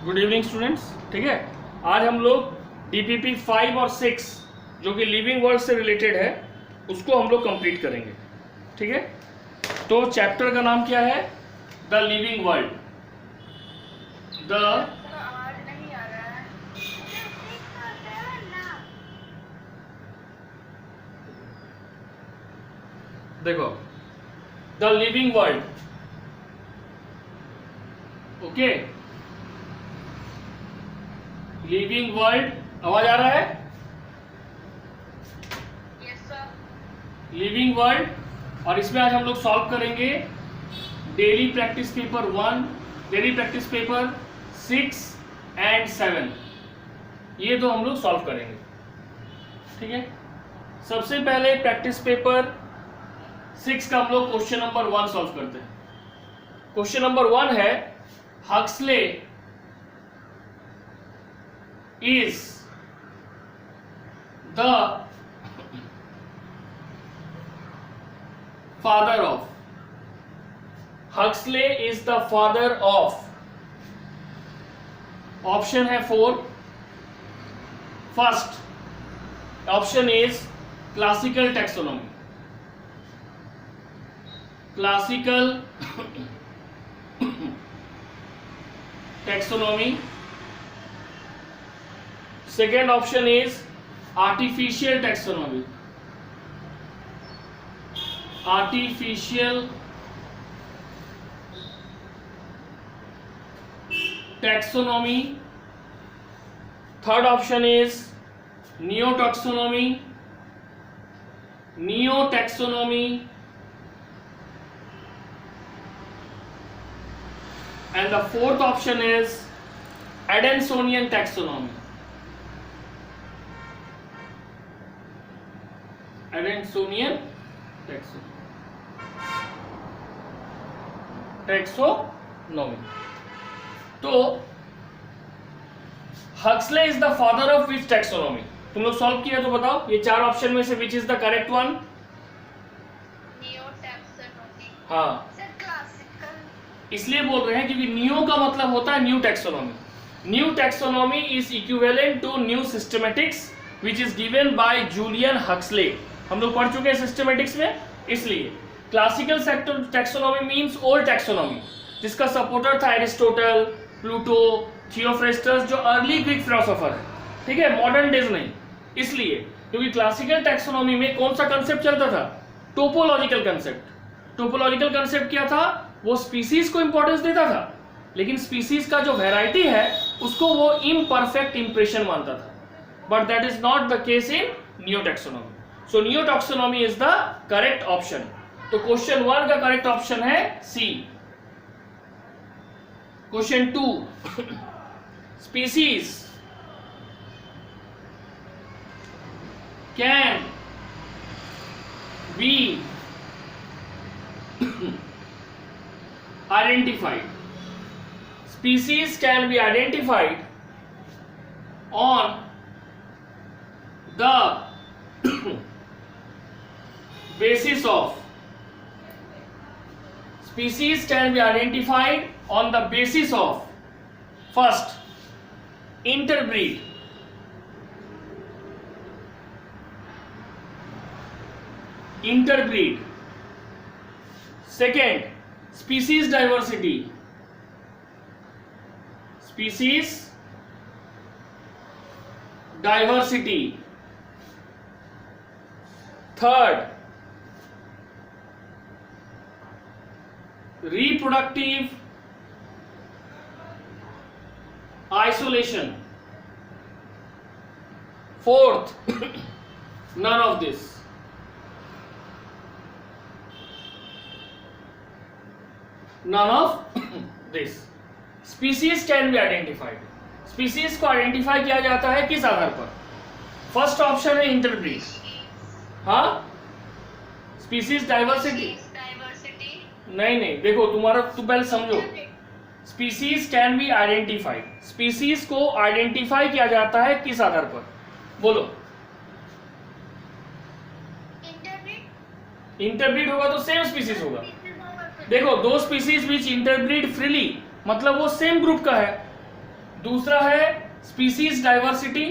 Good evening students. ठीक है, आज हम लोग DPP 5 और 6 जो कि लिविंग वर्ल्ड से रिलेटेड है उसको हम लोग कंप्लीट करेंगे। ठीक है, तो चैप्टर का नाम क्या है? The living world. देखो, the living world. Okay, living world. आवाज आ रहा है? Yes sir. Living world. और इसमें आज हम लोग सॉल्व करेंगे daily practice paper 1, daily practice paper 6 and 7। ये दो हम लोग सॉल्व करेंगे। ठीक है, सबसे पहले प्रैक्टिस पेपर 6 का हम लोग क्वेश्चन नंबर 1 सॉल्व करते हैं। क्वेश्चन नंबर 1 है, Huxley is the father of. Huxley is the father of. Option है 4। First option is classical taxonomy. Classical taxonomy. Second option is artificial taxonomy. Artificial taxonomy. Third option is neo-taxonomy. Neo-taxonomy. And the fourth option is Adansonian taxonomy. Adansonian taxonomy. तो Huxley is the father of which taxonomy? तुम लोग solve किया तो बताओ, ये 4 option में से which is the correct one? Neo taxonomy. हाँ, सर क्लासिकल इसलिए बोल रहे हैं क्योंकि नियो का मतलब होता है new taxonomy. New taxonomy is equivalent to new systematics which is given by Julian Huxley. हम लोग पढ़ चुके हैं सिस्टमैटिक्स में। इसलिए classical taxonomy means old taxonomy, जिसका सपोर्टर था एरिस्टोटल, प्लूटो, थियोफ्रेस्टस, जो अर्ली ग्रीक फिलोसोफर है। ठीक है, मॉडर्न डेज नहीं। इसलिए क्योंकि क्लासिकल टैक्सोनॉमी में कौन सा कंसेप्ट चलता था? Topological concept. टोपोलॉजिकल कंसेप्ट क्या था? वो स्पीसीज को इंपॉर्टेंस देता था, लेकिन स्पीसीज का जो वैरायटी है उसको वो इम्परफेक्ट इंप्रेशन मानता था। But that is not the case in neo taxonomy. So neo-taxonomy is the correct option. तो क्वेश्चन 1 का करेक्ट ऑप्शन है C। Question 2, species can be identified. Species can be identified on the basis of. Species can be identified on the basis of, first, interbreed. Interbreed. Second, species diversity. Species diversity. Third, reproductive isolation. Fourth, none of this. None of this. Species can be identified. Species को identify किया जाता है किस आधार पर? First option है interbreed. हाँ, species diversity नहीं, देखो तुम्हारा, तुम पहले समझो। Species can be identified. Species को आइडेंटिफाई किया जाता है किस आधार पर? बोलो। इंटरब्रीड होगा तो सेम स्पीसीज होगा। देखो, दो स्पीसीज विच इंटरब्रीड फ्रीली मतलब वो सेम ग्रुप का है। दूसरा है स्पीसीज डाइवर्सिटी,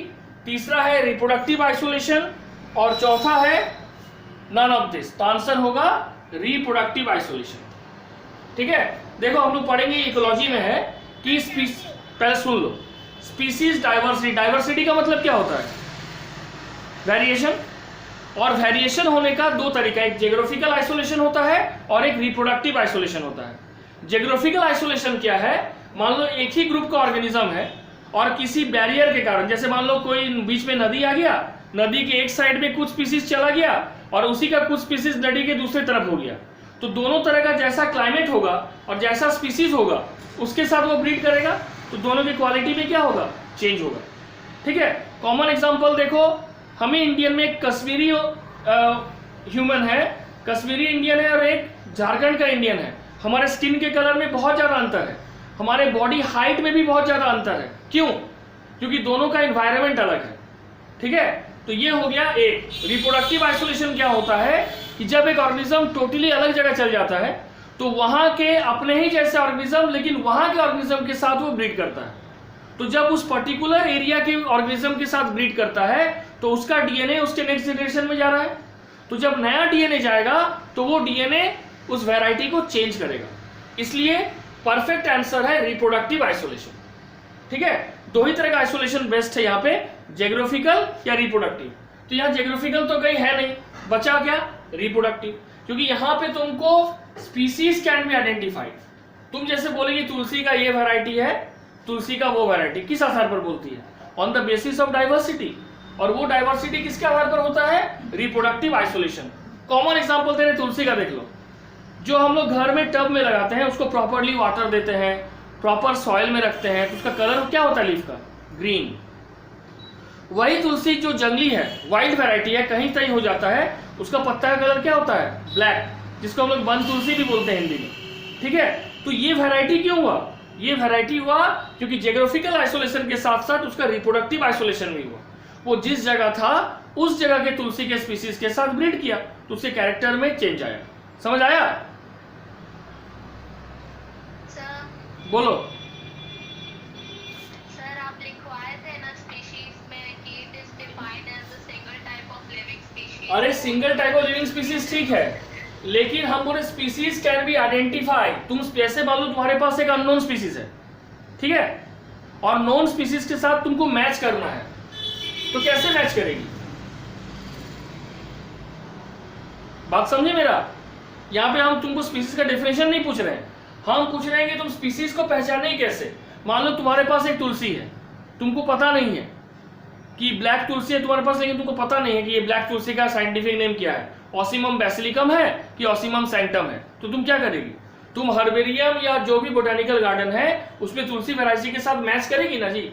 तीसरा है रिप्रोडक्टिव आइसोलेशन, और चौथा है नन ऑफ दिस। तो आंसर होगा रिप्रोडक्टिव आइसोलेशन। ठीक है, देखो हम लोग पढ़ेंगे इकोलॉजी में है कि पहले सुन लो, स्पीसीज डाइवर्सिटी, डाइवर्सिटी का मतलब क्या होता है? वेरिएशन। और वेरिएशन होने का दो तरीका, एक जियोग्राफिकल आइसोलेशन होता है और एक रिप्रोडक्टिव आइसोलेशन होता है। जियोग्राफिकल आइसोलेशन क्या है? मान लो एक ही ग्रुप का ऑर्गेनिज्म है और किसी बैरियर के कारण, जैसे मान लो कोई बीच में नदी आ गया, नदी के एक साइड में कुछ स्पीसीज चला गया और उसी का कुछ स्पीसीज नदी के दूसरी तरफ हो गया, तो दोनों तरह का जैसा क्लाइमेट होगा और जैसा स्पीसीज होगा उसके साथ वो ब्रीड करेगा, तो दोनों की क्वालिटी में क्या होगा? चेंज होगा। ठीक है, कॉमन एग्जांपल देखो, हमें इंडियन में एक कश्मीरी ह्यूमन है, कश्मीरी इंडियन है, और एक झारखंड का इंडियन है। हमारे स्किन के कलर में बहुत ज़्यादा अंतर है, हमारे बॉडी हाइट में भी बहुत ज़्यादा अंतर है। क्यों? क्योंकि दोनों का एनवायरनमेंट अलग है। ठीक है, तो ये हो गया एक। रिप्रोडक्टिव आइसोलेशन क्या होता है कि जब एक ऑर्गेनिज्म टोटली अलग जगह चल जाता है तो वहां के अपने ही जैसे ऑर्गेनिज्म, लेकिन वहां के ऑर्गेनिज्म के साथ वो ब्रीड करता है। तो जब उस पर्टिकुलर एरिया के ऑर्गेनिज्म के साथ ब्रीड करता है तो उसका डीएनए उसके नेक्स्ट जनरेशन में जा रहा है। तो जब नया डीएनए जाएगा तो वो डीएनए उस वैरायटी को चेंज करेगा। इसलिए परफेक्ट आंसर है रिप्रोडक्टिव आइसोलेशन। ठीक है, दो ही तरह का आइसोलेशन बेस्ट है यहाँ पे, जियोग्राफिकल या रिप्रोडक्टिव। तो यहाँ जियोग्राफिकल तो कहीं है नहीं, बचा क्या? रिप्रोडक्टिव, क्योंकि यहाँ पे तुमको स्पीसीज कैन बी आइडेंटिफाइड। तुम जैसे बोलेगी तुलसी का ये वैरायटी है, तुलसी का वो वैरायटी, किस आधार पर बोलती है? On the basis of diversity. और वो डाइवर्सिटी किसके आधार पर होता है? Reproductive isolation. कॉमन एग्जांपल तेरे तुलसी का देख लो, जो हम लोग घर में टब में लगाते हैं, उसको प्रॉपरली वाटर देते हैं, प्रॉपर सॉइल में रखते हैं, तो उसका कलर क्या होता है लीफ का? ग्रीन। वही तुलसी जो जंगली है, वाइल्ड वैरायटी है, कहीं कहीं हो जाता है, उसका पत्ता का कलर क्या होता है? ब्लैक, जिसको हम लोग वन तुलसी भी बोलते हैं हिंदी में। ठीक है, तो ये वैरायटी क्यों हुआ? ये वैरायटी हुआ क्योंकि जियोग्राफिकल आइसोलेशन के साथ साथ उसका रिप्रोडक्टिव आइसोलेशन भी हुआ। वो जिस जगह था उस जगह के तुलसी के स्पीसीज के साथ ब्रीड किया, तो उसके कैरेक्टर में चेंज आया। समझ आया? सर बोलो। सर आप लिखवाए थे ना स्पीशीज में कि it is defined as a single type of living species. अरे single type of living species ठीक है, लेकिन हम बोले स्पीसीज कैन बी आइडेंटिफाई। तुम जैसे मान लो तुम्हारे पास एक अननोन स्पीसीज है, ठीक है, और नोन स्पीसीज के साथ तुमको मैच करना है, तो कैसे मैच करेगी? बात समझे मेरा? यहाँ पे हम तुमको स्पीसीज का डेफिनेशन नहीं पूछ रहे हैं, हम पूछ रहे हैं कि तुम स्पीसीज को पहचाने कैसे। मान लो तुम्हारे पास एक तुलसी है, तुमको पता नहीं है कि ब्लैक तुलसी है तुम्हारे पास, लेकिन तुमको पता नहीं है कि ये ब्लैक तुलसी का साइंटिफिक नेम क्या है, ऑसिमम बैसिलिकम है कि ऑसिमम सैंक्टम है। तो तुम क्या करेगी? तुम हर्बेरियम या जो भी बोटेनिकल गार्डन है उसमें तुलसी वैरायटी के साथ मैच करेगी ना जी।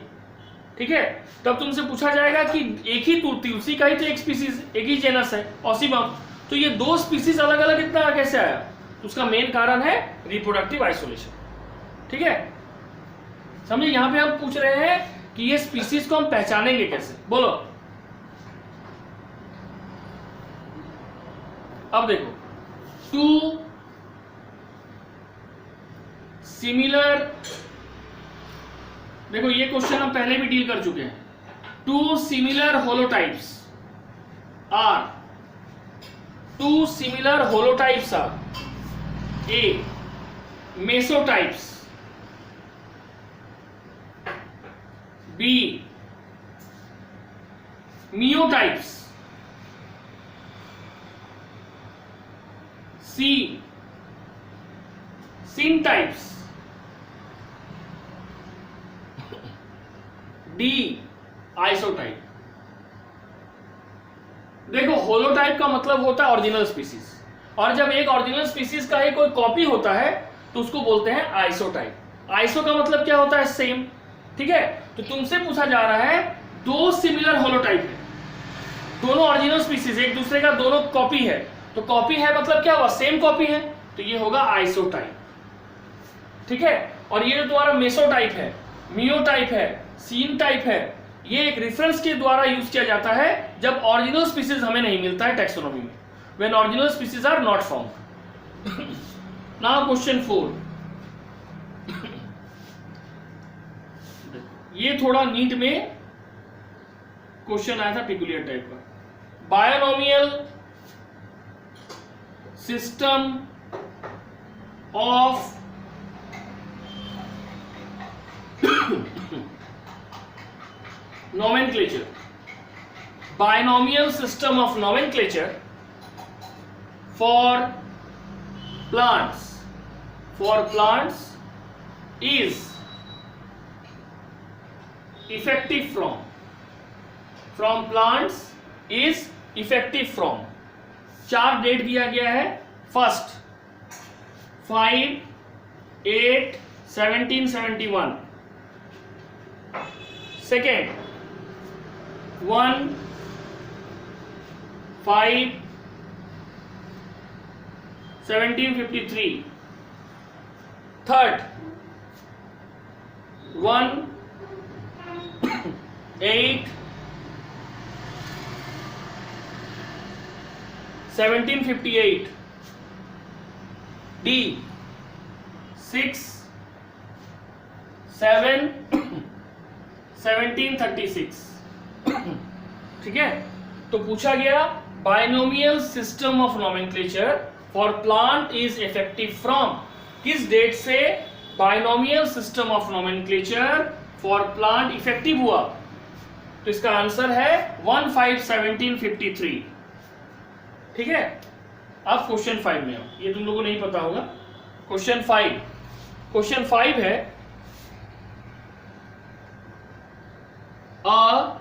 ठीक है, तब तुमसे पूछा जाएगा कि एक ही तुलसी का ही तो एक स्पीसीज, एक ही जेनस है ऑसिमम, तो ये दो स्पीसीज अलग अलग इतना कैसे आया? तो उसका मेन कारण है रिप्रोडक्टिव आइसोलेशन। ठीक है, समझे? यहाँ पे हम पूछ रहे हैं कि ये स्पीसीज को हम पहचानेंगे कैसे। बोलो। अब देखो, टू सिमिलर, देखो ये क्वेश्चन हम पहले भी डील कर चुके हैं। Two similar holotypes are, two similar holotypes are A mesotypes, B neotypes, C syntypes, D isotype. देखो होलोटाइप का मतलब होता है ओरिजिनल स्पीसीज, और जब एक ओरिजिनल स्पीसीज का ही कोई कॉपी होता है तो उसको बोलते हैं आइसोटाइप। आइसो का मतलब क्या होता है? सेम। ठीक है, तो तुमसे पूछा जा रहा है दो सिमिलर होलोटाइप है, दोनों ओरिजिनल स्पीसीज, एक दूसरे का दोनों कॉपी है, तो कॉपी है मतलब क्या हुआ? सेम कॉपी है, तो ये होगा आइसोटाइप। ठीक है, और ये जो तुम्हारा मेसोटाइप है, मियोटाइप है, सीन टाइप है, ये एक रेफरेंस के द्वारा यूज किया जाता है जब ओरिजिनल स्पीसीज हमें नहीं मिलता है टैक्सोनॉमी में, when original species are not found. Now question 4, ये थोड़ा नीट में क्वेश्चन आया था पिकुलियर टाइप का। Binomial system of nomenclature, binomial system of nomenclature for plants is effective from plants is effective from 4 date दिया गया है। First 5, 8, 1771, second 1, 5, 1753, third 1, 8, 1758, D 6, 7, 1736। ठीक है, तो पूछा गया binomial system of nomenclature for plant is effective from, किस date से binomial system of nomenclature for plant effective हुआ? तो इसका आंसर है 1/5/1753। ठीक है, अब क्वेश्चन 5 में आओ, ये तुम लोगों को नहीं पता होगा। क्वेश्चन 5 है अ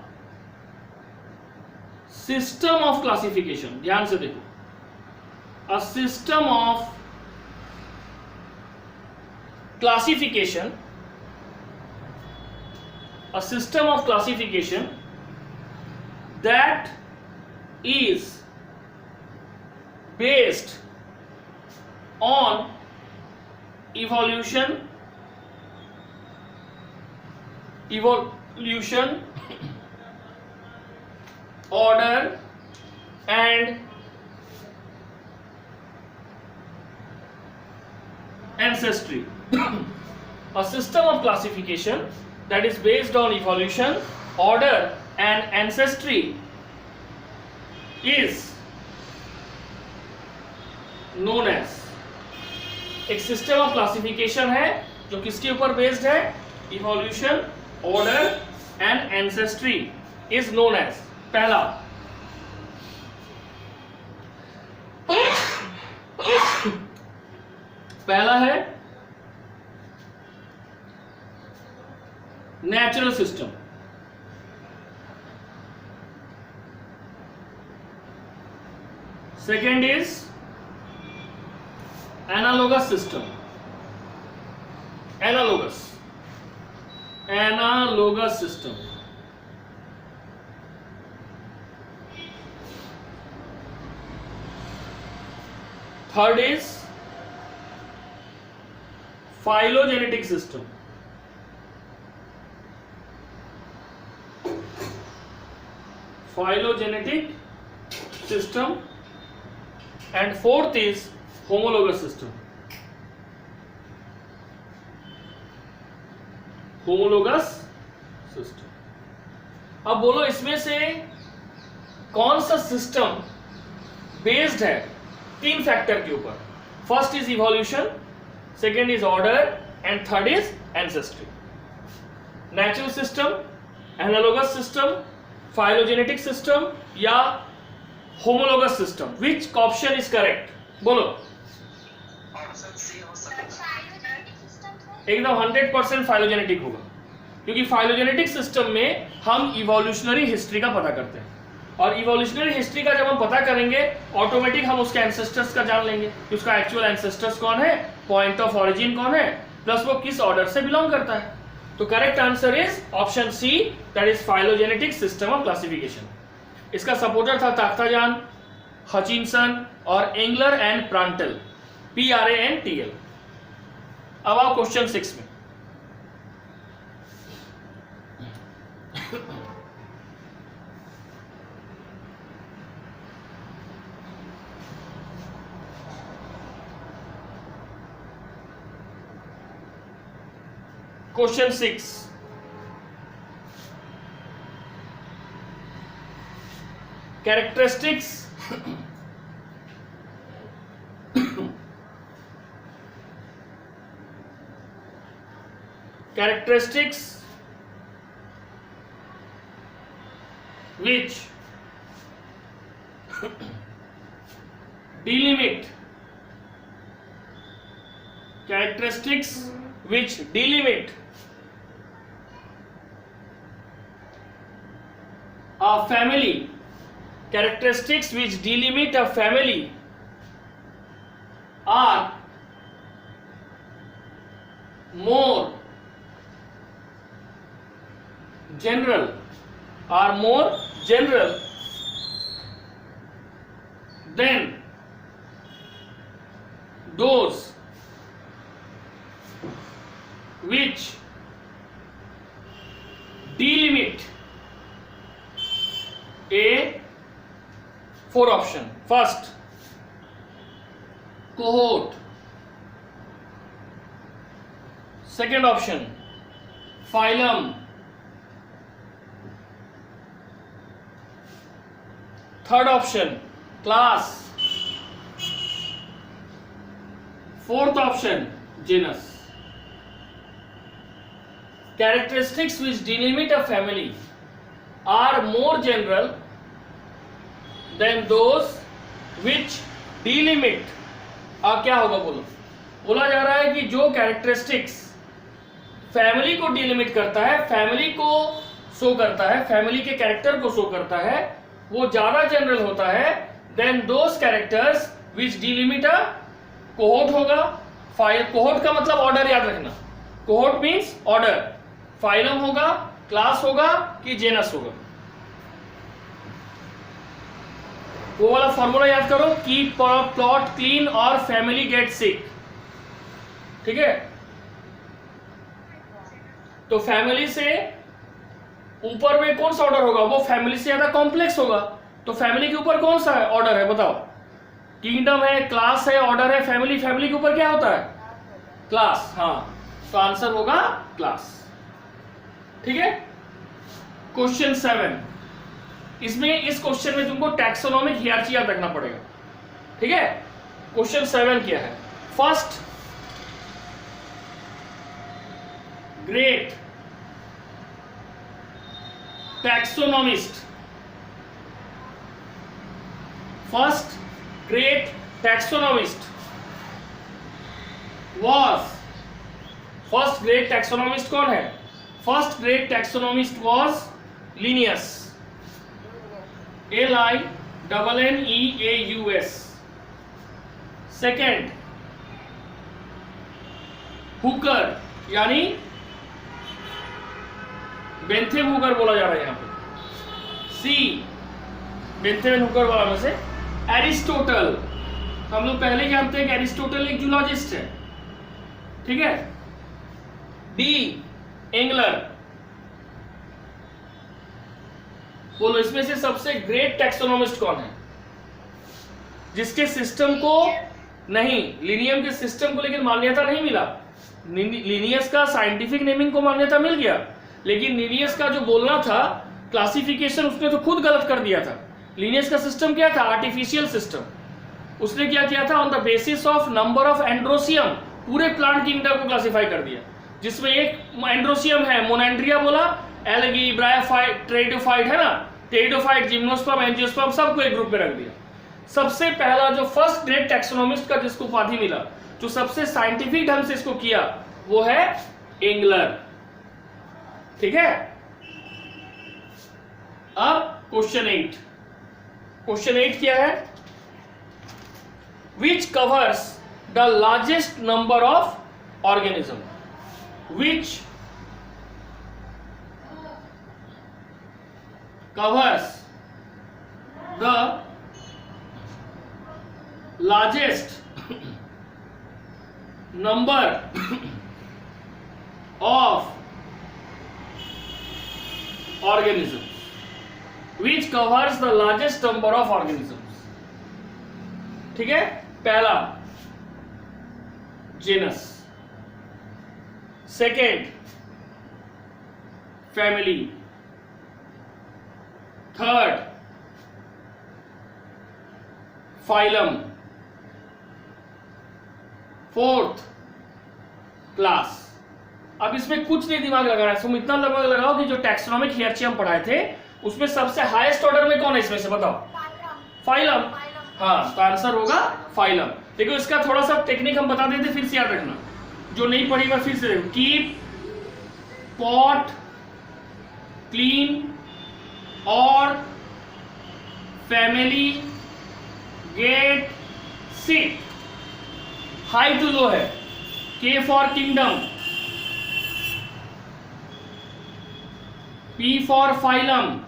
सिस्टम ऑफ क्लासिफिकेशन, ध्यान से देखो, a system of classification, a system of classification that is based on evolution, order and ancestry. A system of classification that is based on evolution, order and ancestry is known as, एक system of classification है जो किसके ऊपर based है? Evolution, order and ancestry is known as. पहला है natural system, second is analogous system, analogous system, third is phylogenetic system, and fourth is homologous system, अब बोलो इसमें से कौन सा सिस्टम बेस्ड है 3 फैक्टर के ऊपर? First is evolution, second is order and third is ancestry. Natural system, analogous system, phylogenetic system या homologous system, which option is correct? बोलो। एकदम 100% फाइलोजेनेटिक होगा, क्योंकि फाइलोजेनेटिक सिस्टम में हम इवोल्यूशनरी हिस्ट्री का पता करते हैं, और इवोल्यूशनरी हिस्ट्री का जब हम पता करेंगे ऑटोमेटिक हम उसके एंसेस्टर्स का जान लेंगे कि उसका एक्चुअल एंसेस्टर्स कौन है, पॉइंट ऑफ ऑरिजिन कौन है, प्लस वो किस ऑर्डर से बिलोंग करता है। तो correct answer is option C, that is phylogenetic system of classification. इसका सपोर्टर था ताख्ताजान, हचिनसन और एंगलर एंड प्रांटल, PRANTL। अब आओ क्वेश्चन 6 में। Question 6, characteristics characteristics which delimit a family, characteristics which delimit a family are more general than those which delimit a four option. First, cohort. Second option, phylum. Third option, class. Fourth option, genus. Characteristics which delimit a family are more general than those which delimit क्या होगा बोलो? बोला जा रहा है कि जो characteristics family को डिलिमिट करता है, फैमिली को शो करता है, फैमिली के कैरेक्टर को शो करता है, वो ज्यादा जनरल होता है than those characters which delimit a cohort होगा. कोहोर्ट का मतलब ऑर्डर याद रखना. Cohort means order. फाइलम होगा, क्लास होगा कि जेनस होगा. वो वाला फॉर्मूला याद करो, कीप प्लॉट क्लीन और फैमिली गेट सिक. ठीक है, तो फैमिली से ऊपर में कौन सा ऑर्डर होगा? वो फैमिली से ज्यादा कॉम्प्लेक्स होगा. तो फैमिली के ऊपर कौन सा ऑर्डर है बताओ? किंगडम है, क्लास है, ऑर्डर है. फैमिली के ऊपर क्या होता है? क्लास. हाँ, तो आंसर होगा क्लास. ठीक है. क्वेश्चन 7, इसमें इस क्वेश्चन में तुमको टैक्सोनॉमिक हियरार्ची याद रखना पड़ेगा. ठीक है. क्वेश्चन 7 क्या है? First great taxonomist was first great taxonomist कौन है? First great taxonomist was Linnaeus, Linneaus. Second, Hooker यानी बेंथेम हुकर बोला जा रहा है यहाँ पे. सी, बेंथेम हुकर वाला में से एरिस्टोटल. हम लोग पहले जानते हैं कि एरिस्टोटल एक जूलॉजिस्ट है. ठीक है. D, Engler. बोलो इसमें से सबसे ग्रेट टैक्सोनॉमिस्ट कौन है? जिसके सिस्टम को नहीं, लिनियम के सिस्टम को लेकिन मान्यता नहीं मिला. लिनियस का साइंटिफिक नेमिंग को मान्यता मिल गया, लेकिन लिनियस का जो बोलना था क्लासिफिकेशन उसने तो खुद गलत कर दिया था. लिनियस का सिस्टम क्या था? Artificial system. उसने क्या किया था? On the basis of number of androecium पूरे प्लांट किंगडम को क्लासिफाई कर दिया, जिसमें एक एंड्रोसियम है, मोनेंड्रिया बोला, एल्गी, ब्रायोफाइट, टेरिडोफाइट है ना, टेरिडोफाइट, जिम्नोस्पर्म, एंजियोस्पर्म सबको एक ग्रुप में रख दिया. सबसे पहला जो फर्स्ट ग्रेट टैक्सोनॉमिस्ट का जिसको उपाधि मिला, जो सबसे साइंटिफिक ढंग से इसको किया, वो है एंगलर. ठीक है. अब क्वेश्चन 8. क्वेश्चन 8 क्या है? Which covers the largest number of organism. Which covers the largest number of organisms. Which covers the largest number of organisms. ठीक है. पहला genus, second family, third phylum, fourth class. अब इसमें कुछ नहीं दिमाग लगाना है, तुम इतना दिमाग लगाओ कि जो टैक्सोनॉमिक हियरarchy हम पढ़ाए थे उसमें सबसे हाईएस्ट ऑर्डर में कौन है इसमें से, बताओ। फाइलम। हाँ, तो आंसर होगा फाइलम। देखो इसका थोड़ा सा टेक्निक हम बता देते, फिर से याद रखना, जो नहीं पढ़ेगा फिर से देखो। कीप, पॉट, क्लीन और family, gate, sit. High to low है। K for kingdom, P for phylum,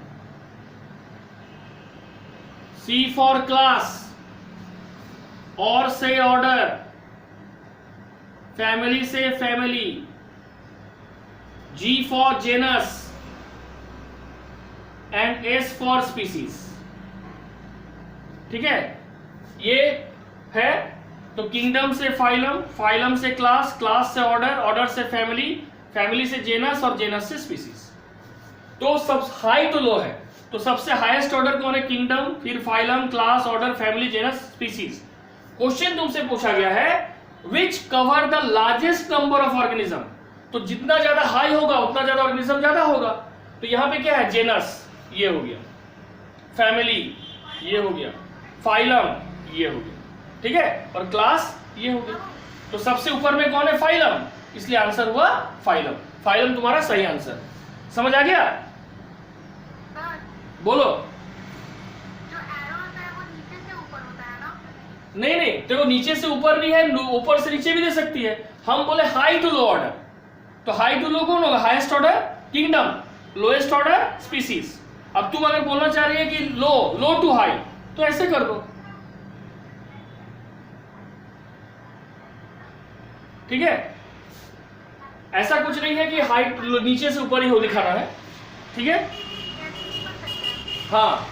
C for class, और से ऑर्डर, फैमिली से family, G for genus and S for species. ठीक है, ये है। तो किंगडम से फाइलम, फाइलम से क्लास, क्लास से ऑर्डर, ऑर्डर से फैमिली, फैमिली से जेनस और जेनस से स्पीसीज। तो सब हाई टू लो है, तो सबसे हाईएस्ट ऑर्डर कौन है, किंगडम, फिर phylum, class, order, family, genus, species. Question तुमसे पूछा गया है which cover the largest number of organism, तो जितना ज्यादा हाई होगा उतना ज्यादा ऑर्गेनिज्म ज्यादा होगा। तो यहां पे क्या है, जेनस ये हो गया, फैमिली ये हो गया, फाइलम ये हो गया, ठीक है, और क्लास ये हो गया। तो सबसे ऊपर में कौन है, फाइलम, इसलिए आंसर हुआ फाइलम। फाइलम तुम्हारा सही आंसर। समझ आ गया, बोलो। जो एरो होता है वो नीचे से ऊपर होता है ना? नहीं नहीं, देखो नीचे से ऊपर भी है, ऊपर से नीचे भी दे सकती है। हम बोले हाई टू लो ऑर्डर, तो हाई टू लो कौन होगा, highest order kingdom, lowest order species. अब तुम अगर बोलना चाह रही है कि लो टू हाई, तो ऐसे कर दो, ठीक है। ऐसा कुछ नहीं है कि हाइट नीचे से ऊपर ही हो दिखाना है, ठीक है। हाँ,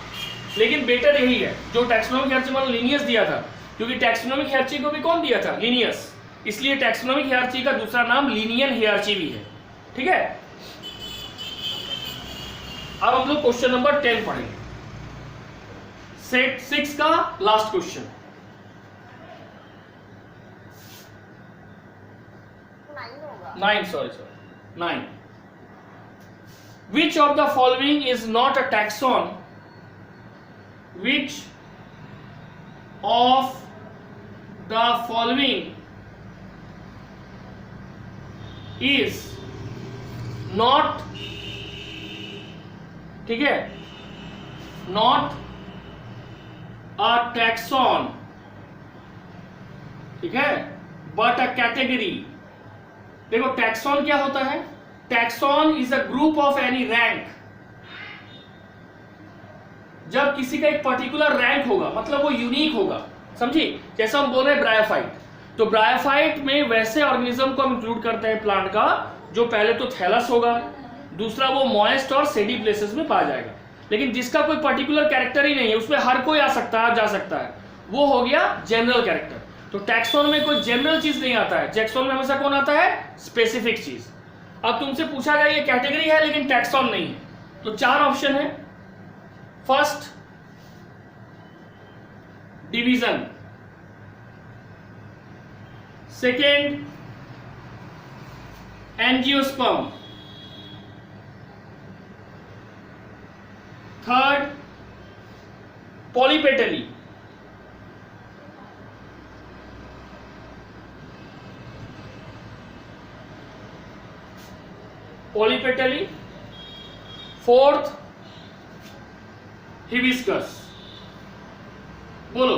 लेकिन बेटर यही है जो टैक्सोनॉमिक हियरार्ची मैंने लीनियस दिया था, क्योंकि टैक्सोनॉमिक हियरार्ची को भी कौन दिया था, लीनियस, इसलिए टैक्सोनॉमिक हियरार्ची का दूसरा नाम लीनियर हियरार्ची भी है, ठीक है। अब हम लोग क्वेश्चन नंबर 10 पढ़ेंगे, सेट 6 का last question. 9 Which of the following is not a taxon? Which of the following is not, ठीक है, not a taxon, ठीक है, but a category। देखो टैक्सॉन क्या होता है, taxon is a group of any rank. जब किसी का एक पर्टिकुलर रैंक होगा मतलब वो यूनिक होगा, समझी। जैसा हम बोल रहे हैं ब्रायोफाइट, तो ब्रायोफाइट में वैसे ऑर्गेनिज्म को हम इंक्लूड करते हैं प्लांट का जो पहले तो थैलस होगा, दूसरा वो मॉइस्ट और सेडी प्लेसेस में पाया जाएगा, लेकिन जिसका कोई पर्टिकुलर कैरेक्टर ही नहीं है, उसमें हर कोई आ सकता है, जा सकता है, वो हो गया जनरल कैरेक्टर। तो टैक्सॉन में कोई जनरल चीज नहीं आता है, टैक्सॉन में हमेशा कौन आता है, स्पेसिफिक चीज। अब तुमसे पूछा जाए ये कैटेगरी है लेकिन टैक्सॉन नहीं है, तो 4 ऑप्शन है। First division, second angiosperm, third polypetalae, polypetalae, fourth hibiscus. बोलो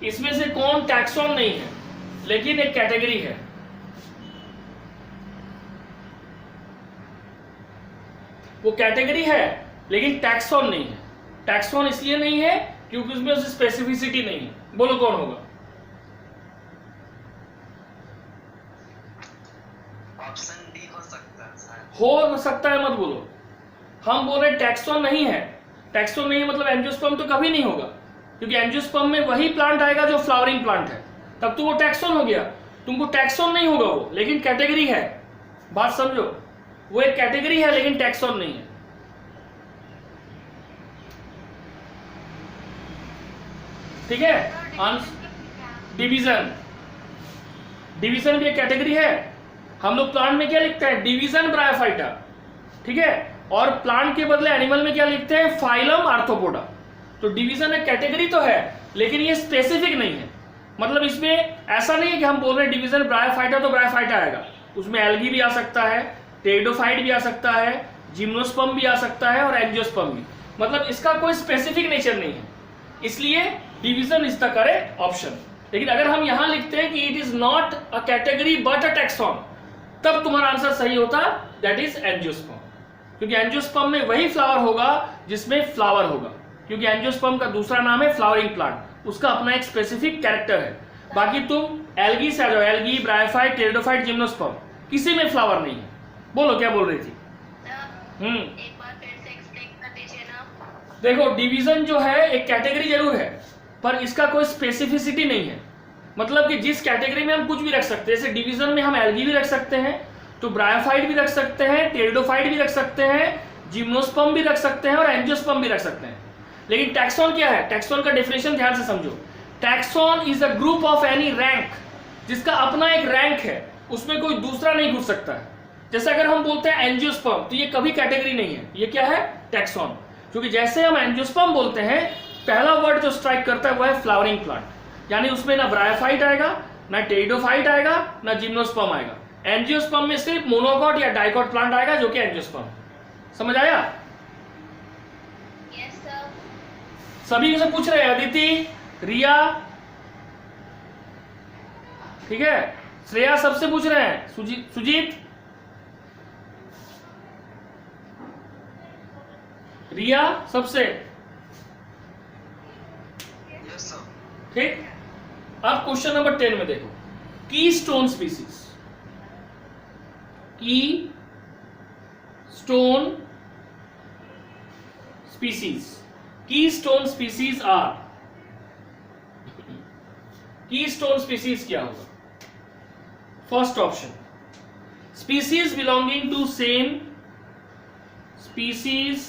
इसमें से कौन टैक्सॉन नहीं है लेकिन एक कैटेगरी है। वो कैटेगरी है लेकिन टैक्सॉन नहीं है। टैक्सॉन इसलिए नहीं है क्योंकि उसमें उसे स्पेसिफिसिटी नहीं है। बोलो कौन होगा, ऑप्शन डी हो सकता है शायद। हो सकता है मत बोलो, हम बोल रहे टैक्सॉन नहीं है। टैक्सॉन नहीं है मतलब एंजियोस्पर्म तो कभी नहीं होगा, क्योंकि एंजियोस्पर्म में वही प्लांट आएगा जो फ्लावरिंग प्लांट है, तब तो वो टैक्सॉन हो गया। तुमको टैक्सॉन नहीं होगा वो, लेकिन कैटेगरी है। बात समझो, वो एक कैटेगरी है लेकिन टैक्सॉन नहीं है। ठीक है, डिवीजन, डिवीजन भी एक कैटेगरी है। हम लोग प्लांट में क्या लिखते हैं, डिवीजन ब्रायोफाइटा, ठीक है, और प्लांट के बदले एनिमल में क्या लिखते हैं, फाइलम आर्थ्रोपोडा। तो डिवीजन एक कैटेगरी तो है, लेकिन ये स्पेसिफिक नहीं है। मतलब इसमें ऐसा नहीं है कि हम बोल रहे हैं डिवीजन ब्रायोफाइटा तो ब्रायोफाइटा आएगा, उसमें एल्गी भी आ सकता है, टेरिडोफाइट भी आ सकता है, जिम्नोस्पर्म भी आ सकता है और एंजियोस्पर्म भी। मतलब इसका कोई स्पेसिफिक नेचर नहीं है, इसलिए division is the correct option. लेकिन अगर हम यहां लिखते हैं कि it is not a category but a taxon, तब तुम्हारा आंसर सही होता, दैट इज एंजियोस्पर्म। क्योंकि एंजियोस्पर्म में वही फ्लावर होगा जिसमें फ्लावर होगा, क्योंकि एंजियोस्पर्म का दूसरा नाम है फ्लावरिंग प्लांट, उसका अपना एक स्पेसिफिक कैरेक्टर है। बाकी तुम एल्गी से आ जाओ, एल्गी, ब्रायोफाइट, टेरिडोफाइट, जिम्नोस्पर्म, किसी में फ्लावर नहीं है। बोलो क्या बोल रही थी? एक बार फिर से एक्सप्लेन कर दीजिए ना। देखो डिवीजन जो है एक कैटेगरी जरूर है, पर इसका कोई स्पेसिफिसिटी नहीं है। मतलब कि जिस कैटेगरी में हम कुछ भी रख सकते हैं, जैसे डिवीजन में हम एल्गी भी रख सकते हैं, तो ब्रायोफाइट भी रख सकते हैं, टेरिडोफाइट भी रख सकते हैं, जिम्नोस्पर्म भी रख सकते हैं और एंजियोस्पर्म भी रख सकते हैं। लेकिन टैक्सॉन क्या है? टैक्सॉन का डेफिनेशन ध्यान से समझो। Taxon is a group of any rank, जिसका अपना एक रैंक है, उसमें कोई दूसरा नहीं घुस सकता है। जैसे अगर हम बोलते हैं एंजियोस्पर्म, तो ये कभी कैटेगरी नहीं है, ये क्या है? टैक्सॉन। क्योंकि जैसे हम एंजियोस्पर्म बोलते हैं, पहला वर्ड जो स्ट्राइक करता है वो है फ्लावरिंग प्लांट, यानी उसमें ना ब्रायोफाइट आएगा, ना टेरिडोफाइट आएगा, ना जिम्नोस्पर्म आएगा। एंजियोस्पर्म में सिर्फ मोनोकॉट या डाइकॉट प्लांट आएगा, जो कि एंजियोस्पर्म। समझ आया? Yes sir. सभी से पूछ रहे हैं, अदिति, रिया, ठीक है, श्रेया सबसे पूछ रहे हैं, सुजीत, रिया सबसे, यस सर। ठीक। अब क्वेश्चन नंबर 10 में देखो, keystone species, keystone species, keystone species are, keystone species क्या होगा? First option, species belonging to same, species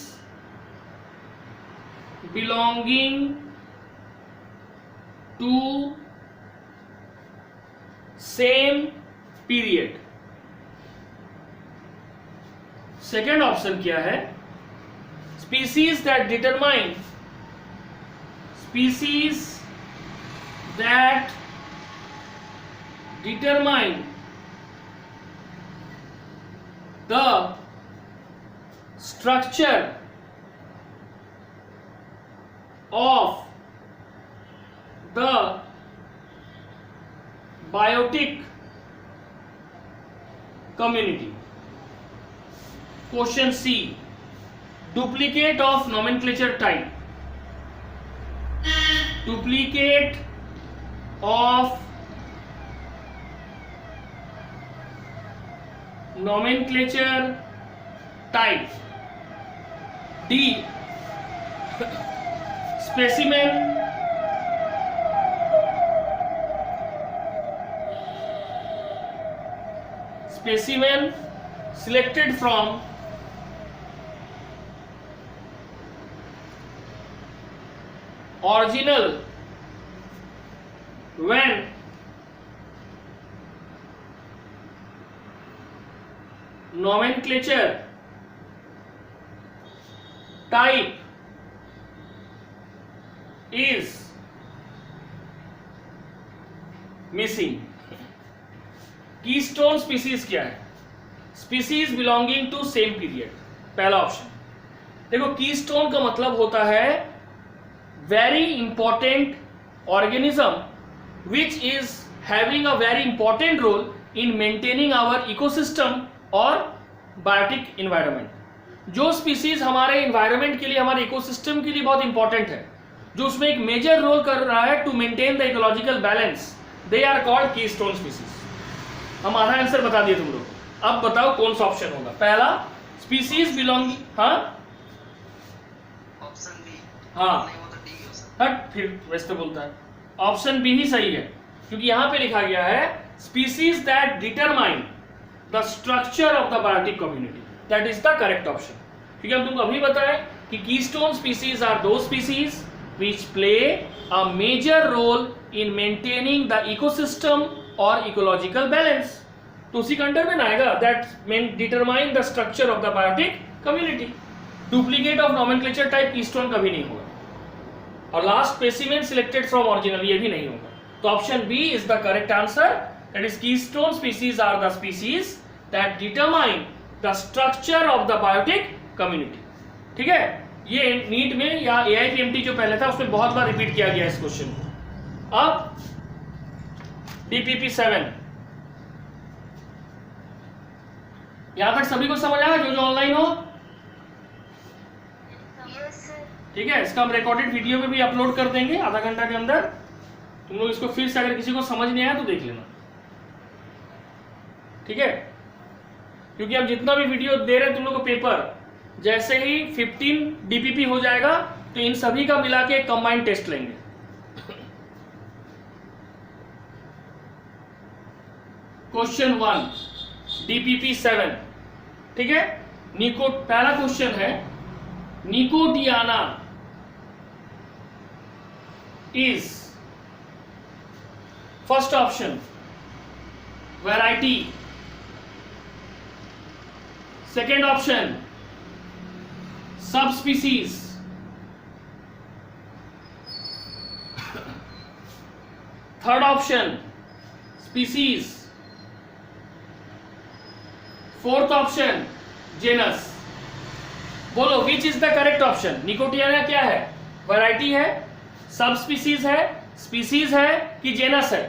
belonging to same period. Second option क्या है? Species that determine, species that determine the structure of the biotic community. Question C, duplicate of nomenclature type, duplicate of nomenclature type. D, specimen selected from original when nomenclature type is missing. Keystone species क्या है? Species belonging to same period, पहला option. देखो keystone का मतलब होता है very important organism which is having a very important role in maintaining our ecosystem और biotic environment. जो स्पीसीज हमारे इन्वायरमेंट के लिए, हमारे इकोसिस्टम के लिए बहुत इंपॉर्टेंट है, जो उसमें एक मेजर रोल कर रहा है to maintain the ecological balance, they are called keystone species. हम आधा आंसर बता दिए तुम लोग, अब बताओ कौन सा ऑप्शन होगा? पहला स्पीसीज बिलोंगिंग, हाँ ऑप्शन बी। हाँ नहीं वो तो डी हो सकता हट, फिर वैसे बोलता है, ऑप्शन बी ही सही है, क्योंकि यहां पे लिखा गया है species that determine the structure of the biotic community, that is the correct option. क्योंकि हम तुमको अभी बताएं कि कीस्टोन स्पीसीज आर दो species which play a major role in maintaining the ecosystem or ecological balance. तो उसी के अंडर में ना आएगा, that determine the structure of the biotic community. Duplicate of nomenclature type keystone कभी नहीं होगा, और last specimen selected from original ये भी नहीं होगा. तो option B is the correct answer. That is keystone species are the species that determine the structure of the biotic community. ठीक है, ये नीट में या AIPMT जो पहले था उसमें बहुत बार रिपीट किया गया इस क्वेश्चन को. अब DPP7, यहां तक सभी को समझ आया जो जो ऑनलाइन हो? ठीक है, इसका हम रिकॉर्डेड वीडियो में भी अपलोड कर देंगे आधा घंटा के अंदर. तुम लोग इसको फिर से अगर किसी को समझ नहीं आया तो देख लेना. ठीक है, क्योंकि हम जितना भी वीडियो दे रहे हैं तुम लोग को पेपर, जैसे ही 15 DPP हो जाएगा तो इन सभी का मिला के कंबाइंड टेस्ट लेंगे. Question 1 DPP7. ठीक है, पहला क्वेश्चन है, Nicotiana is first option variety, second option subspecies, third option species, fourth option genus. बोलो which is the correct option. Nicotiana क्या है? वैरायटी है, सब स्पीसीज है, स्पीसीज है कि जेनस है?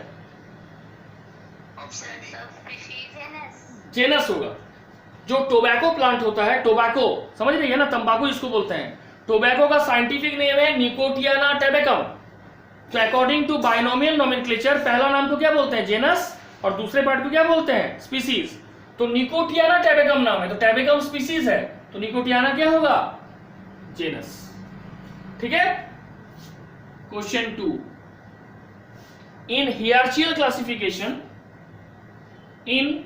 जेनस होगा. जो टोबैको प्लांट होता है, टोबैको समझ रही है ना, तंबाकू इसको बोलते हैं. टोबैको का साइंटिफिक नेम है निकोटियाना टैबेकम. तो अकॉर्डिंग टू बाइनोमियल नोमेनक्लेचर पहला नाम को क्या बोलते हैं? जेनस, और दूसरे पार्ट को क्या बोलते हैं? स्पीसीज. तो निकोटियाना टैबेकम नाम है, तो टैबेकम स्पीसीज है, तो निकोटियाना क्या होगा? जेनस. ठीक है. Question 2, in hierarchical classification, in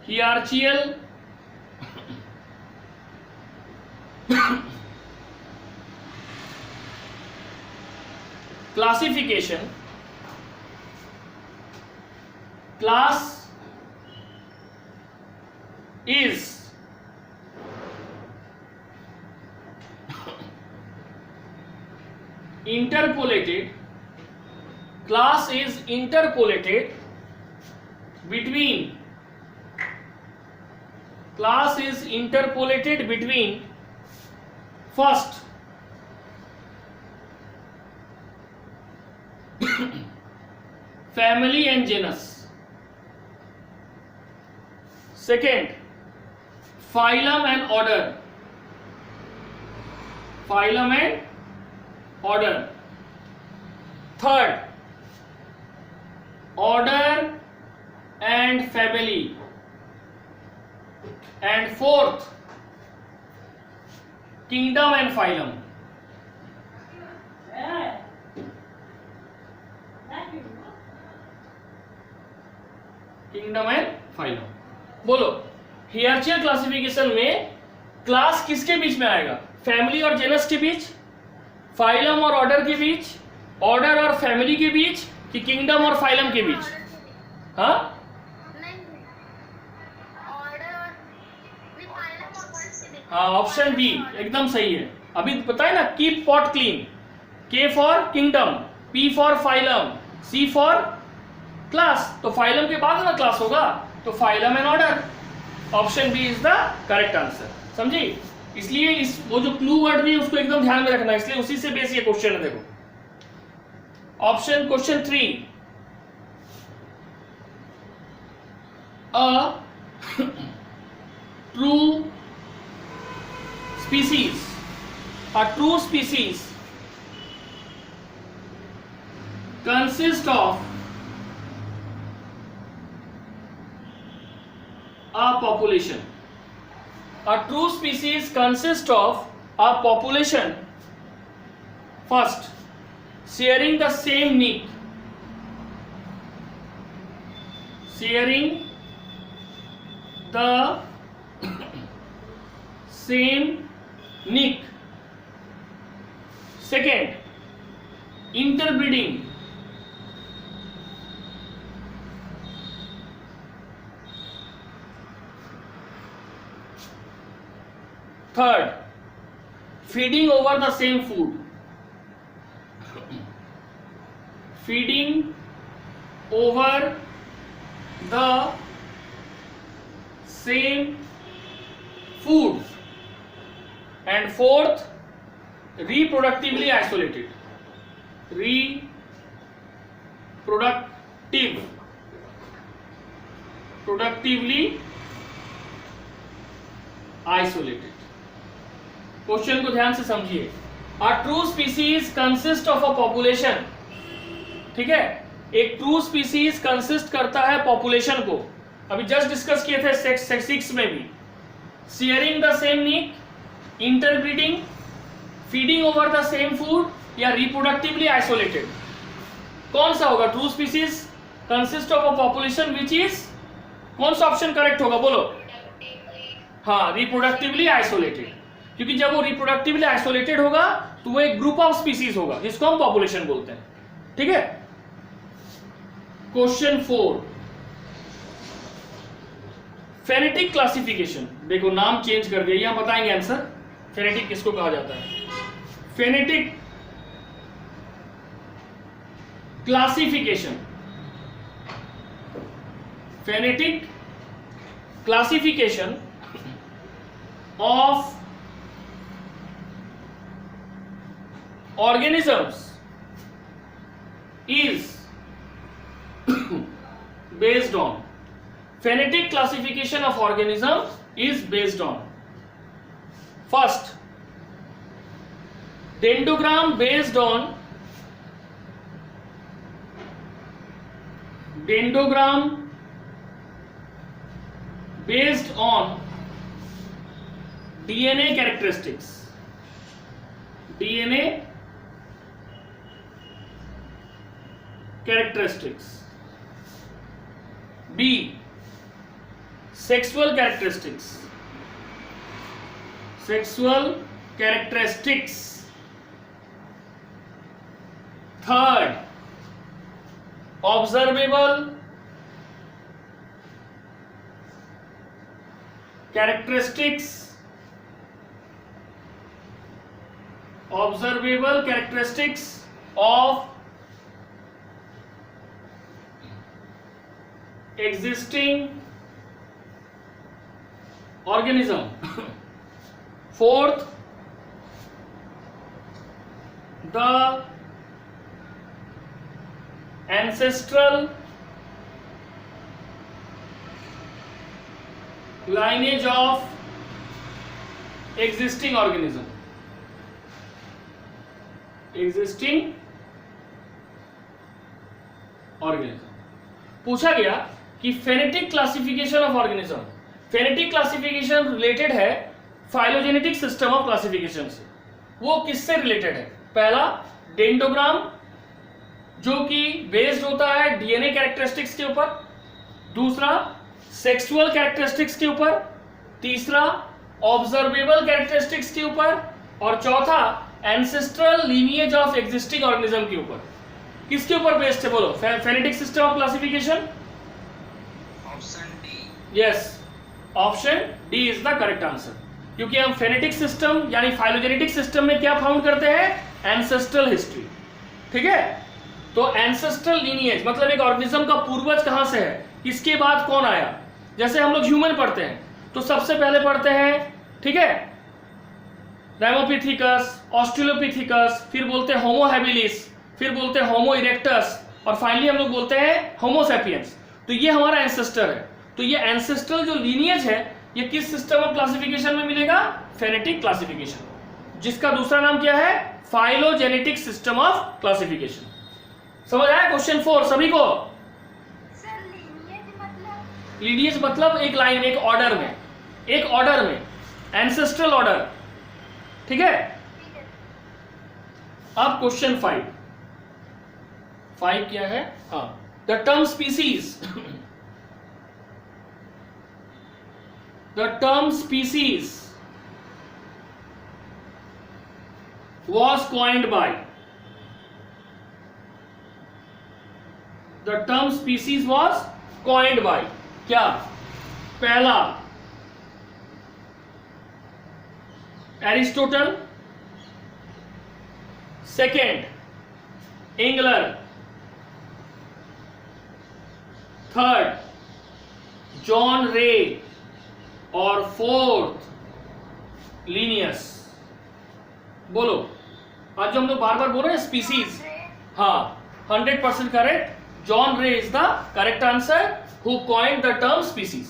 hierarchical classification, class is interpolated, class is interpolated between, class is interpolated between first family and genus, second phylum and order, phylum and order, third order and family, and fourth kingdom and phylum. kingdom and phylum. बोलो हियरचियल classification में class किसके बीच में आएगा? Family और genus के बीच, phylum और order के बीच, order और फैमिली के बीच, कि किंगडम और फाइलम के बीच? हाँ, हाँ, ऑप्शन बी एकदम सही है. अभी बताए ना, keep pot clean. K for kingdom, P for phylum, C for class. तो फाइलम के बाद ना क्लास होगा, तो phylum and order. Option B is the correct answer. समझी? इसलिए इस वो जो क्लू वर्ड भी उसको एकदम ध्यान में रखना, इसलिए उसी से बेस ये क्वेश्चन है. देखो option, question 3, a true species, a true species consists of a population. A true species consists of a population first sharing the same nick, sharing the same nick second interbreeding, third feeding over the same food, feeding over the same food, and fourth reproductively isolated, productively isolated. Question को ध्यान से समझिए. A true species consists of a population, ठीक है, एक true species consist करता है population को, अभी जस्ट डिस्कस किए थे सेक्स में भी. Sharing the same need, interbreeding, feeding over the same food या रिप्रोडक्टिवली आइसोलेटेड. कौन सा होगा? True species consist of a population which is, कौन सा ऑप्शन करेक्ट होगा बोलो? हाँ, रिप्रोडक्टिवली आइसोलेटेड, क्योंकि जब वो रिप्रोडक्टिवली आइसोलेटेड होगा तो वो एक ग्रुप ऑफ स्पीसीज होगा जिसको हम पॉपुलेशन बोलते हैं. ठीक है. Question 4, phonetic classification. देखो नाम चेंज कर दिया, यहां बताएंगे आंसर. फेनेटिक किसको कहा जाता है? Phonetic classification, phonetic classification of organisms is based on, phenetic classification of organism is based on, first dendrogram based on DNA characteristics, DNA characteristics. B, sexual characteristics, sexual characteristics. Third, observable characteristics, observable characteristics of existing organism. Fourth, the ancestral lineage of existing organism. Existing organism. पूछा गया कि phonetic classification of organism, phonetic classification related है phylogenetic system of classification से. वो किससे related है? पहला dendrogram, जो कि बेस्ड होता है डीएनए कैरेक्टरिस्टिक्स के ऊपर. दूसरा सेक्सुअल कैरेक्टरिस्टिक्स के ऊपर. तीसरा ऑब्जर्वेबल कैरेक्टरिस्टिक्स के ऊपर. और चौथा ancestral lineage of existing organism के ऊपर. किसके ऊपर बेस्ड है बोलो? Phonetic system of classification. Option D. Yes, option D is the correct answer, क्योंकि हम फेनेटिक सिस्टम यानी फाइलोजेनेटिक सिस्टम में क्या फाउंड करते हैं? Ancestral history. ठीक है. तो एंसेस्ट्रल लीनिएज मतलब एक ऑर्गेनिज्म का पूर्वज कहां से है, इसके बाद कौन आया. जैसे हम लोग ह्यूमन पढ़ते हैं तो सबसे पहले पढ़ते हैं, ठीक है, राइमोपिथिकस, ऑस्ट्रेलोपिथिकस, फिर बोलते हैं होमो हैबिलिस, फिर बोलते हैं होमो इरेक्टस, और फाइनली हम लोग बोलते हैं होमो सैपियंस. तो ये हमारा एंसेस्टर है. तो ये एंसेस्ट्रल जो लीनिएज है ये किस सिस्टम ऑफ क्लासिफिकेशन में मिलेगा? फेनेटिक क्लासिफिकेशन, जिसका दूसरा नाम क्या है? Phylogenetic system of classification. समझ आया क्वेश्चन 4 सभी को? सर लीनिएज मतलब एक लाइन में, एक ऑर्डर में, एक ऑर्डर में, एंसेस्ट्रल ऑर्डर. ठीक है. अब क्वेश्चन 5 क्या है? हाँ, the term species, the term species was coined by, the term species was coined by, क्या? पहला Aristotle, second Engler, third John Ray और फोर्थ लिनियस। बोलो, आज जो हम लोग बार बार बोल रहे हैं स्पीसीज, हाँ 100% करेक्ट। जॉन रे is the correct answer who coined the term species.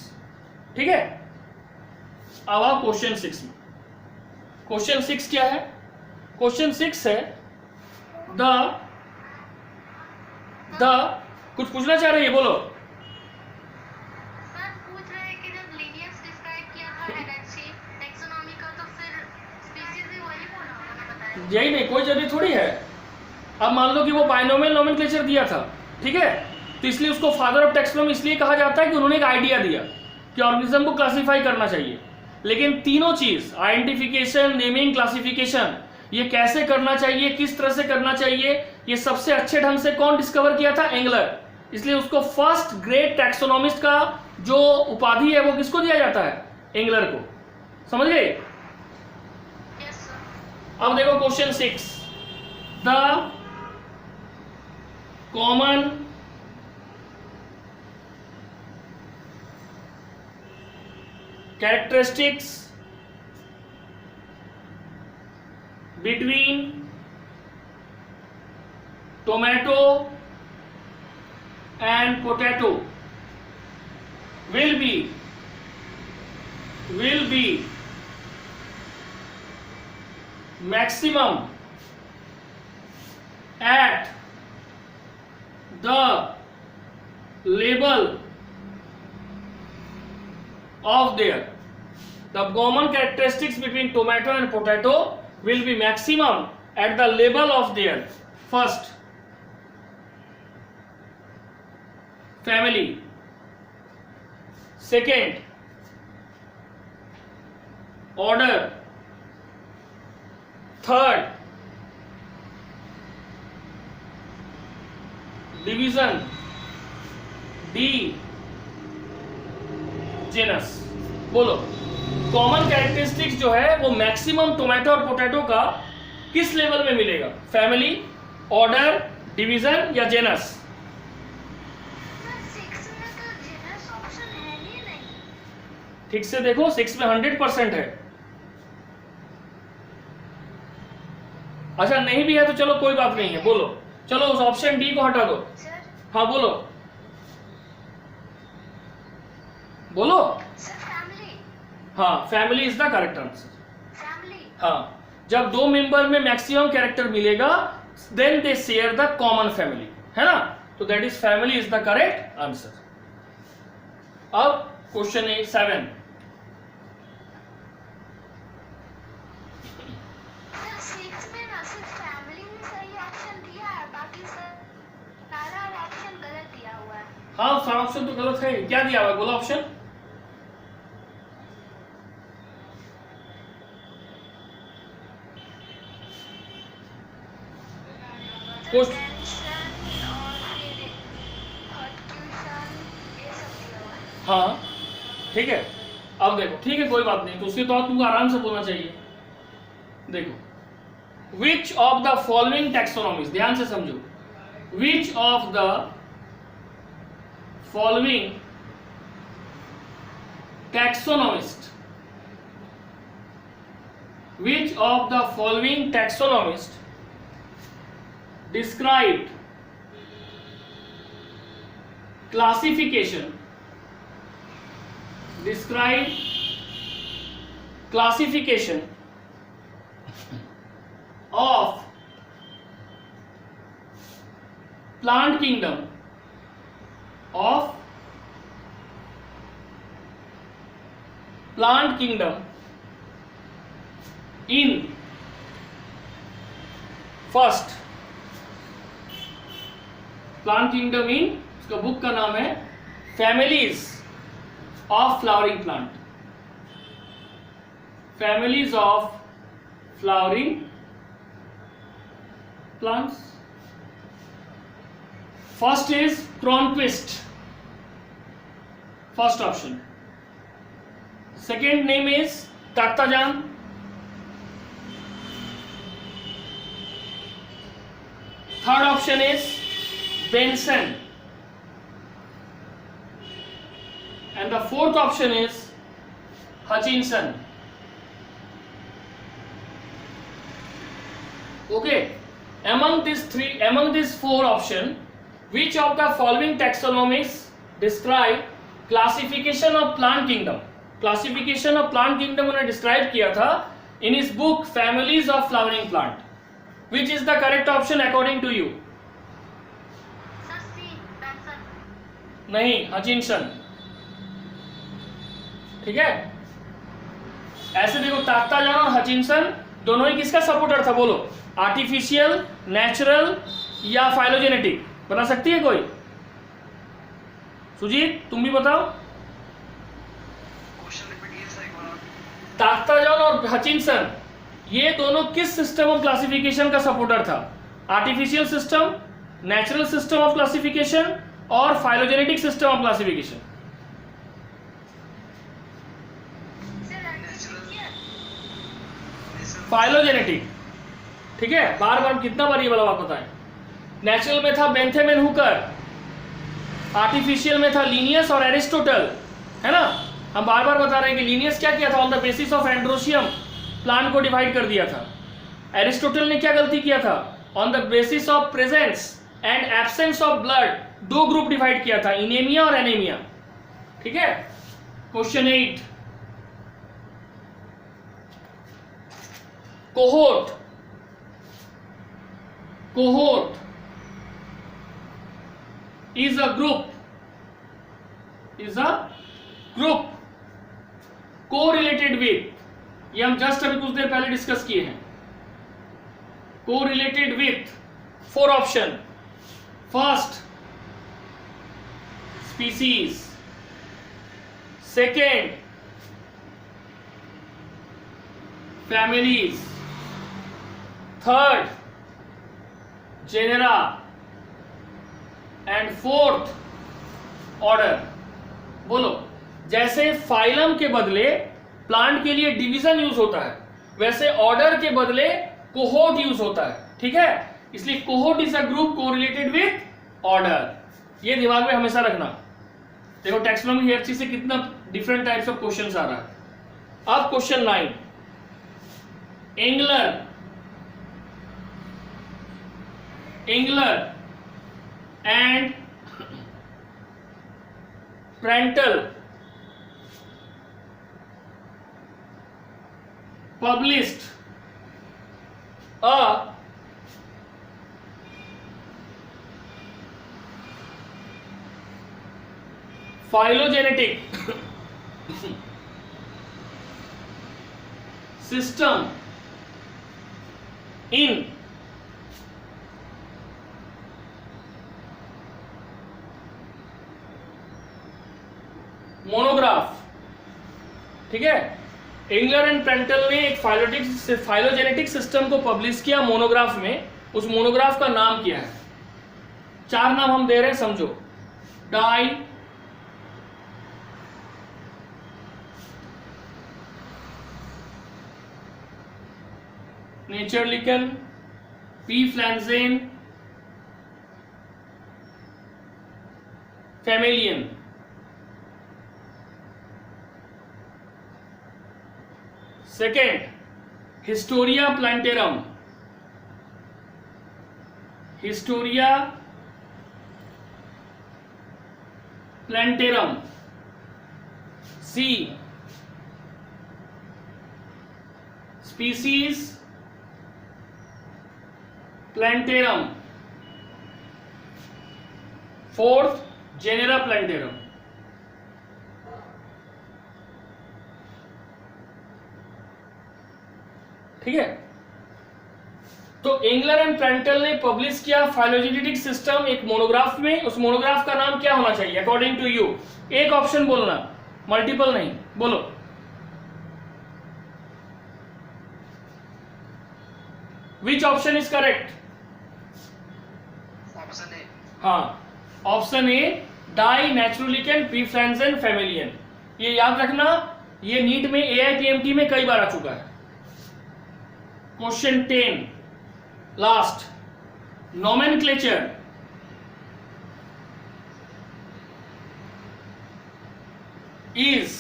ठीक है, अब आओ क्वेश्चन 6 में। क्वेश्चन 6 क्या है? क्वेश्चन 6 है द कुछ पूछना चाह रही है, बोलो। सर पूछ रहे हैं कि जब लिनियस डिस्क्राइब किया था एनएचसी टैक्सोनॉमी का, तो फिर स्पीशीज भी वही बोला होगा ना, बताया। यही नहीं, कोई जरूरी थोड़ी है। अब मान लो कि वो बाइनोमियल नोमेनक्लेचर दिया था, ठीक है, तो इसलिए उसको फादर ऑफ टैक्सोनॉमी इसलिए कहा जाता है कि उन्होंने एक आइडिया दिया कि ऑर्गेनिज्म को क्लासिफाई करना चाहिए। लेकिन तीनों चीज, आइडेंटिफिकेशन, नेमिंग, क्लासिफिकेशन, ये कैसे करना चाहिए, किस तरह से करना चाहिए, ये सबसे अच्छे ढंग से कौन डिस्कवर किया था? एंगलर। इसलिए उसको फर्स्ट ग्रेट टैक्सोनॉमिस्ट का जो उपाधि है वो किसको दिया जाता है? एंगलर को। समझ गए? Yes sir. अब देखो question 6, the common characteristics between tomato and potato will be maximum at the level of their, the common characteristics between tomato and potato will be maximum at the level of their first family, second order, third division, D genus. बोलो, common characteristics जो है वो maximum tomato और potato का किस level में मिलेगा? Family, order, division या जेनस? सर 6 में तो जेनस ऑप्शन है ही नहीं। ठीक से देखो, 6 में 100% है। अच्छा नहीं भी है तो चलो कोई बात नहीं है, बोलो। चलो उस ऑप्शन डी को हटा दो। सर हाँ बोलो बोलो। Sir family. हाँ, family is the correct answer. Family. हाँ, जब दो मेंबर में मैक्सिमम कैरेक्टर मिलेगा then they share the common family, है ना? तो that is family is the correct answer. अब क्वेश्चन 7, सर 6 में ना सिर्फ फैमिली ही सही ऑप्शन दिया है, बाकी सारा ऑप्शन गलत दिया हुआ है। हाँ सारा ऑप्शन तो गलत है। क्या दिया हुआ है? बोलो ऑप्शन। हाँ ठीक है, अब देखो, ठीक है कोई बात नहीं, तो उसके तो तुमको आराम से बोलना चाहिए। देखो, विच ऑफ द फॉलोइंग टैक्सोनॉमीज, ध्यान से समझो, which of the following taxonomist, which of the following taxonomist described classification of plant kingdom in first plant kingdom in, उसका बुक का नाम है families of flowering plant, families of flowering plants. First is Cronquist, first option. Second name is Takhtajan. Third option is Benson. And the fourth option is Hutchinson. Okay, among these four options, which of the following taxonomies describe classification of plant kingdom? Classification of plant kingdom उन्होंने describe किया था in his book Families of Flowering Plant. Which is the correct option according to you? Sir C Benson. नहीं, Hutchinson. ठीक है, ऐसे देखो ताख्ताजान और Hutchinson दोनों ही किसका सपोर्टर था? बोलो, आर्टिफिशियल, नेचुरल या फाइलोजेनेटिक? बता सकती है कोई? सुजीत तुम भी बताओ. क्वेश्चन रिपीट कीजिए सर एक बार. ताख्ताजान और हचिनसन ये दोनों किस सिस्टम ऑफ क्लासिफिकेशन का सपोर्टर था? Artificial system, natural system of classification और phylogenetic system of classification? Phylogenetic. ठीक है, बार बार कितना बार ये वाला बात बताएं. नेचुरल में था बेंथेम हुकर, आर्टिफिशियल में था लिनियस और एरिस्टोटल, है ना. हम बार बार बता रहे हैं कि लिनियस क्या किया था? On the basis of androecium plant को डिवाइड कर दिया था. एरिस्टोटल ने क्या गलती किया था? On the basis of presence and absence of blood दो ग्रुप डिवाइड किया था, इनेमिया और एनीमिया. ठीक है. Question 8, cohort. Cohort is a group correlated with, ये हम जस्ट अभी कुछ देर पहले डिस्कस किए हैं, correlated with 4 option. First species, second families, third genera and fourth order. बोलो, जैसे फाइलम के बदले प्लांट के लिए डिवीजन यूज होता है, वैसे ऑर्डर के बदले कोहोर्ट यूज होता है. ठीक है, इसलिए cohort is a group correlated with order. ये दिमाग में हमेशा रखना. देखो टैक्सोनॉमी हियरची से कितना डिफरेंट टाइप्स ऑफ क्वेश्चंस आ रहा है. अब question 9, Engler and Prandtl published a phylogenetic system in monograph. ठीक है, एंगलर एंड प्रेंटल ने एक फाइलोजेनेटिक सिस्टम को पब्लिश किया मोनोग्राफ में. उस मोनोग्राफ का नाम क्या है? 4 नाम हम दे रहे हैं, समझो. डाई, नेचरलिकन, पी फ्लैंजेन, फैमेलियन. Second, Historia Plantarum, Historia Plantarum. C, Species Plantarum. Fourth, Genera Plantarum. ठीक है, तो एंगलर एंड प्रेंटल ने पब्लिश किया फाइलोजेनेटिक सिस्टम एक मोनोग्राफ में. उस मोनोग्राफ का नाम क्या होना चाहिए अकॉर्डिंग टू यू? एक ऑप्शन बोलना, मल्टीपल नहीं. बोलो. Which option is correct? Option A. हाँ, ऑप्शन ए डाई नेचुरलिकन प्रीफ्रेंजन फैमिलियन। ये याद रखना, ये नीट में AIPMT में कई बार आ चुका है। Question 10 last, nomenclature is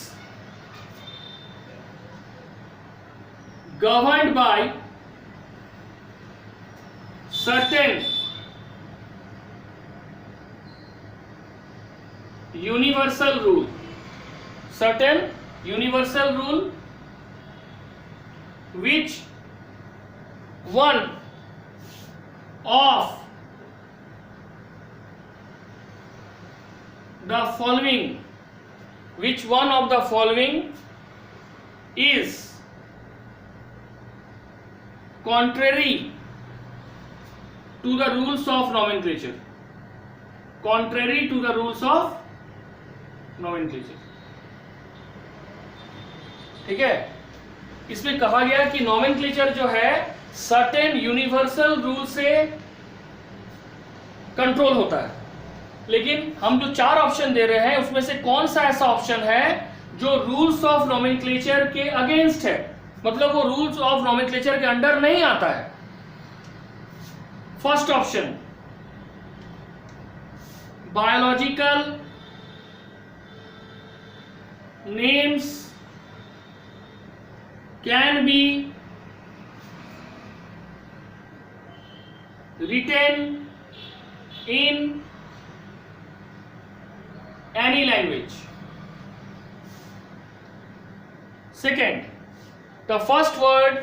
governed by certain universal rule, certain universal rule, which one of the following, which one of the following is contrary to the rules of nomenclature, contrary to the rules of nomenclature। ठीक है, इसमें कहा गया कि nomenclature जो है certain universal rule से control होता है, लेकिन हम जो 4 ऑप्शन दे रहे हैं उसमें से कौन सा ऐसा ऑप्शन है जो रूल्स ऑफ नोमेनक्लेचर के अगेंस्ट है, मतलब वो रूल्स ऑफ नोमेनक्लेचर के अंडर नहीं आता है। First option, biological names can be written in any language. Second, the first word,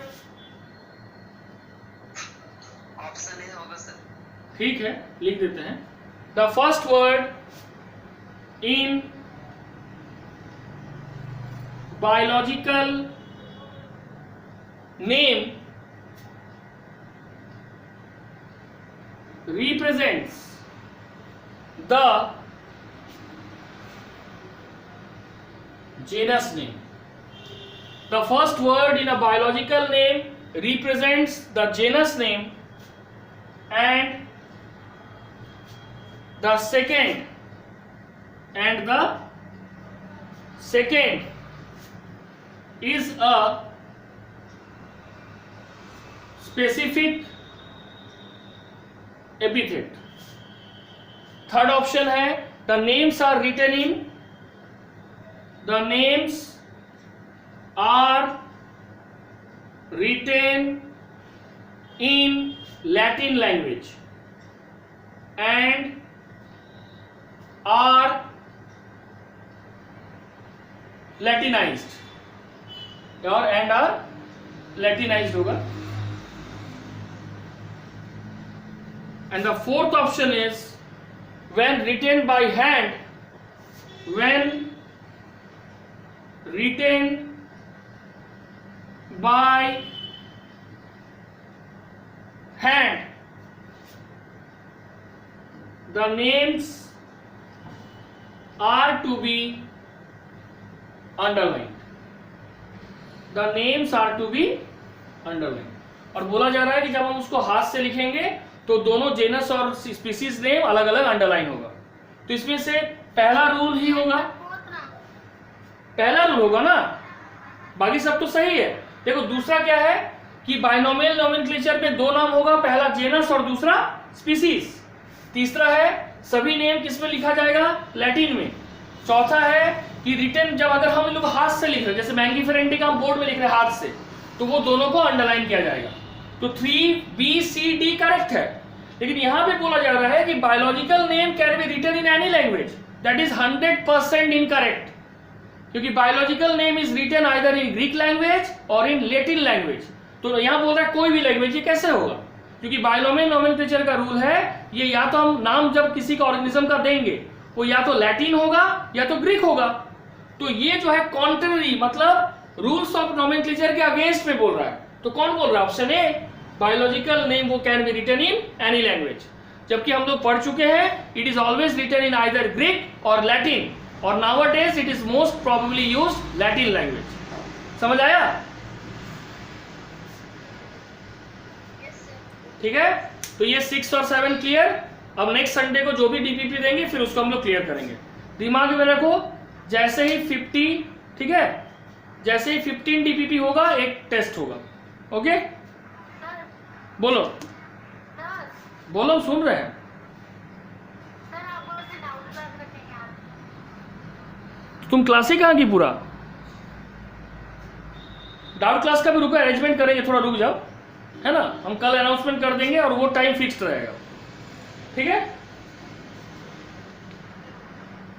option A होगा सर। ठीक है लिख देते हैं, the first word in biological name represents the genus name. The first word in a biological name represents the genus name, and the second is a specific epithet. Third option है the names are written in Latin language and are Latinized, और and are Latinized होगा। And the fourth option is when written by hand, when written by hand, the names are to be underlined. The names are to be underlined. और बोला जा रहा है कि जब हम उसको हाथ से लिखेंगे तो दोनों जेनस और स्पीसीज नेम अलग अलग अंडरलाइन होगा। तो इसमें से पहला रूल ही होगा, पहला रूल होगा ना, बाकी सब तो सही है। देखो दूसरा क्या है कि बाइनोमियल नोमेनक्लेचर में 2 नाम होगा, पहला जेनस और दूसरा स्पीसीज। तीसरा है सभी नेम किस में लिखा जाएगा, लैटिन में। चौथा है कि रिटन जब अगर हम लोग हाथ से लिख रहे हैं, जैसे मैंगीफेरेंटी का हम बोर्ड में लिख रहे हैं हाथ से, तो वो दोनों को अंडरलाइन किया जाएगा। तो 3BCD करेक्ट है। लेकिन यहां पे बोला जा रहा है कि biological name can be written in any language, that is 100% incorrect, क्योंकि biological name is written either in Greek language और इन लैटिन लैंग्वेज। तो यहां बोल रहा है कोई भी लैंग्वेज, ये कैसे होगा, क्योंकि बायोनोमियल नोमेनक्लेचर का रूल है ये या तो हम नाम जब किसी का ऑर्गेनिज्म का देंगे वो या तो लैटिन होगा या तो ग्रीक होगा। तो ये जो है कॉन्ट्ररी, मतलब रूल्स ऑफ नोमेनक्लेचर के अगेंस्ट में बोल रहा है। तो कौन बोल रहा है, ऑप्शन ए, बायोलॉजिकल नेम वो can be written in any language. जबकि हम लोग पढ़ चुके हैं it is always written in either Greek और लैटिन, और nowadays it is most probably used Latin language. समझ आया? ठीक है, तो ये 6 और 7 क्लियर। अब नेक्स्ट संडे को जो भी डीपीपी देंगे फिर उसको हम लोग क्लियर करेंगे। दिमाग में रखो, जैसे ही 50, ठीक है, जैसे ही 15 डीपीपी होगा एक टेस्ट होगा। ओके, सर बोलो सर बोलो, सुन रहे हैं। सर आप मुझे डाउट क्लास रखेंगे आप? तुम क्लास ही कहाँ की पूरा? डाउट क्लास का भी रुको, अरेंजमेंट करेंगे, थोड़ा रुक जाओ, है ना। हम कल अनाउंसमेंट कर देंगे और वो टाइम फिक्स्ड रहेगा, ठीक है।